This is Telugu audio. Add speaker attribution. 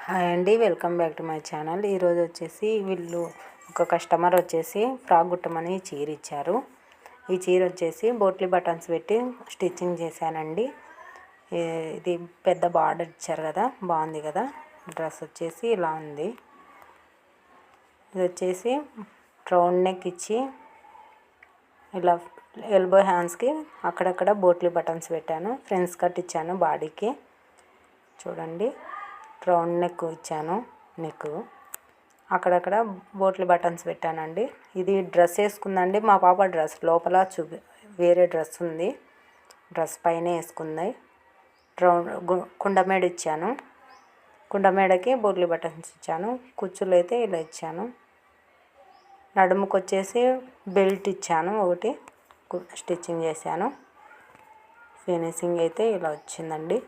Speaker 1: హాయ్ అండి, welcome back to my channel. ఈరోజు వచ్చేసి వీళ్ళు ఒక కస్టమర్ వచ్చేసి ఫ్రాక్ కుట్టమని చీర ఇచ్చారు. ఈ చీర వచ్చేసి బోట్లీ బటన్స్ పెట్టి స్టిచ్చింగ్ చేశానండి. ఇది పెద్ద బార్డర్ ఇచ్చారు కదా, బాగుంది కదా. డ్రెస్ వచ్చేసి ఇలా ఉంది. ఇది వచ్చేసి రౌండ్ నెక్ ఇచ్చి ఇలా ఎల్బో హ్యాండ్స్కి అక్కడక్కడ బోట్లీ బటన్స్ పెట్టాను. ఫ్రెండ్స్ కట్ ఇచ్చాను బాడీకి. చూడండి, రౌండ్ నెక్ ఇచ్చాను. నెక్ అక్కడక్కడ బోట్లీ బటన్స్ పెట్టానండి. ఇది డ్రెస్ వేసుకుందండి మా పాప. డ్రెస్ లోపల వేరే డ్రెస్ ఉంది, డ్రెస్ పైన వేసుకుంది. రౌండ్ కుండమేడ ఇచ్చాను. కుండమేడకి బోట్లీ బటన్స్ ఇచ్చాను. కుచ్చులు అయితే ఇలా ఇచ్చాను. నడుముకు వచ్చేసి బెల్ట్ ఇచ్చాను, ఒకటి స్టిచ్చింగ్ చేశాను. ఫినిషింగ్ అయితే ఇలా వచ్చిందండి.